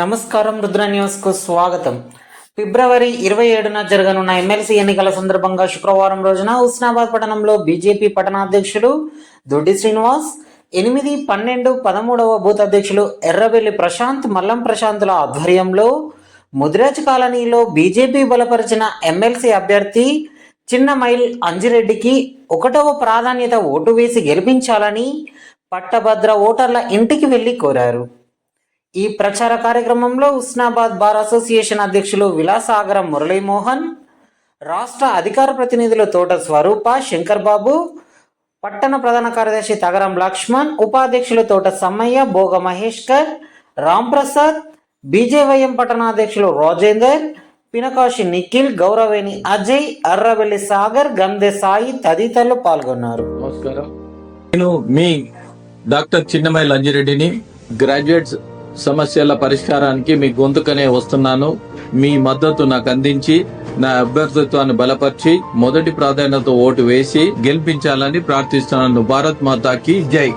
నమస్కారం, రుద్ర న్యూస్ కు స్వాగతం. ఫిబ్రవరి 27న జరగనున్న ఎమ్మెల్సీ ఎన్నికల సందర్భంగా శుక్రవారం రోజున హుస్నాబాద్ పట్టణంలో బీజేపీ పట్టణాధ్యక్షులు దొడ్డి శ్రీనివాస్, 8, 12, 13వ బూత్ అధ్యక్షులు ఎర్రబెల్లి ప్రశాంత్, మల్లం ప్రశాంతుల ఆధ్వర్యంలో ముదిరాజ్ కాలనీలో బీజేపీ బలపరిచిన ఎమ్మెల్సీ అభ్యర్థి చిన్న మైల్ అంజిరెడ్డికి 1వ ప్రాధాన్యత ఓటు వేసి గెలిపించాలని పట్టభద్ర ఓటర్ల ఇంటికి వెళ్లి కోరారు. ఈ ప్రచార కార్యక్రమంలో హుస్నాబాద్ బార్ అసోసియేషన్ అధ్యక్షులు విలాసాగరం మురళీమోహన్, రాష్ట్ర అధికార ప్రతినిధులు తోట స్వరూప, శంకర్ బాబు, పట్టణ ప్రధాన కార్యదర్శి తగరం లక్ష్మణ్, ఉపాధ్యక్షులు తోట సమ్మయ్య, భోగ మహేష్కర్, రాంప్రసాద్, బీజేవైఎం పట్టణాధ్యక్షులు రాజేందర్, పినకాశి నిఖిల్, గౌరవేణి అజయ్, అర్రబెల్లి సాగర్, గంధె సాయి తదితరులు పాల్గొన్నారు. నమస్కారం. నేను మీ డాక్టర్ చిన్నమైల్ అంజిరెడ్డిని. గ్రాడ్యుయేట్స్ సమస్యల పరిష్కారానికి మీ గొంతుకనే వస్తున్నాను. మీ మద్దతు నాకు అందించి నా అభ్యర్థిత్వాన్ని బలపరిచి మొదటి ప్రాధాన్యత ఓటు వేసి గెలిపించాలని ప్రార్థిస్తున్నాను. భారత్ మాతాకి జై.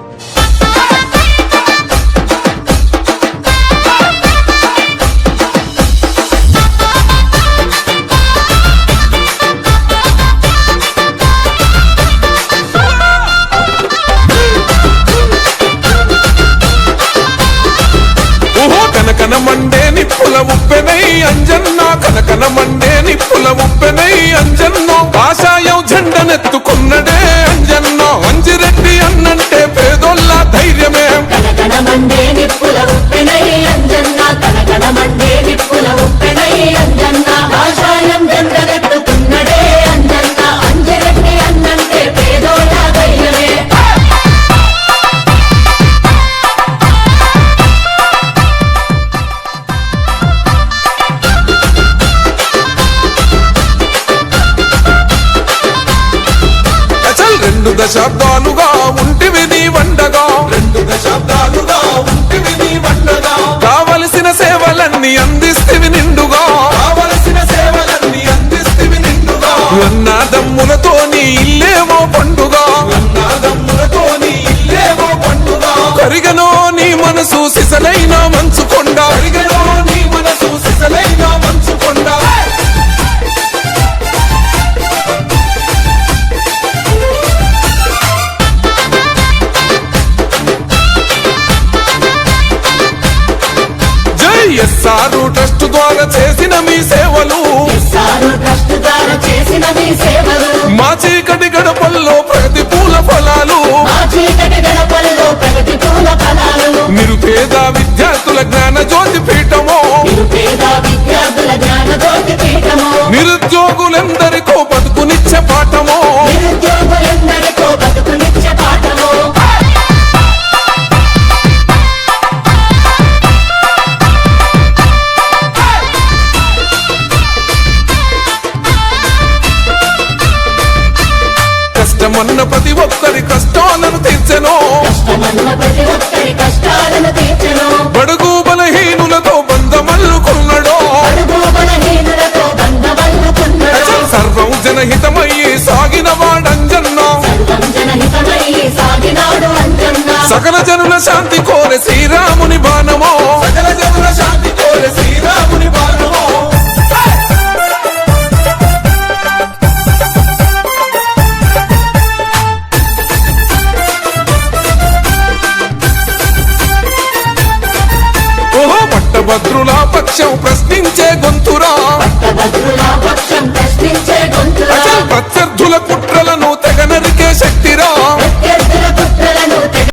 కనకనమండే నిప్పుల ఉప్పెనై అంజన్న, కనకనమండే నిప్పుల ఉప్పెనై అంజన్న, ఆశాయం జెండనెత్తుకున్నడే అంజన్న. అంజిరెడ్డి అన్నంటే పేదోళ్ళ ధైర్యమే. కనకనమండే నిప్పుల ఉప్పెనై అంజన్న, కనకనమండే నిప్పుల ఉప్పెనై అంజన్న, ఆశాయం జెండనెత్తుకున్నడే అంజన్న. అంజిరెడ్డి అన్నంటే పేదోళ్ళ ధైర్యమే. రెండు దశాబ్దాలుగా ఉంటివి నీ వండగా, 2 దశాబ్దాలుగా ఉంటివి నీ వండగా, కావలసిన సేవలన్నీ అందిస్తివి నిండుగా, కావలసిన సేవలన్నీ అందిస్తివి నిండుగా. అన్నాదమ్ములతో నీ ఇల్లేమో పండుగ, అన్నాదమ్ములతో నీ ఇల్లేమో పండుగ. కరిగనో నీ మనసు సిసలైన మంచుకొండ, కరిగనో నీ మనసు సిసలైన మంచుకొండ. ఎస్ఆర్ ట్రస్ట్ ద్వారా చేసిన మీ సేవలు, మా చీకటి గడపల్లో ప్రగతి పూల ఫలాలు, నిరుపేద విద్యార్థుల జ్ఞాన జ్యోతి పీఠము, నిరుద్యోగులందరికో బతుకునిచ్చే పాఠము. కష్టమన్న ప్రతి ఒక్కరి కష్టాలను తీర్చెను, బడుగు బలహీనులతో బంధమల్లుకున్నాడో. సర్వం జనహితమయ్యి సాగిన వాడంజన్న, సకల జనుల శాంతి కోరే శ్రీరాముని బాణమో, సకల జనుల శాంతి కోరే శ్రీరాముని బాణమో. పట్టభద్రుల పక్షం ప్రశ్నించే గొంతురా, పట్టభద్రుల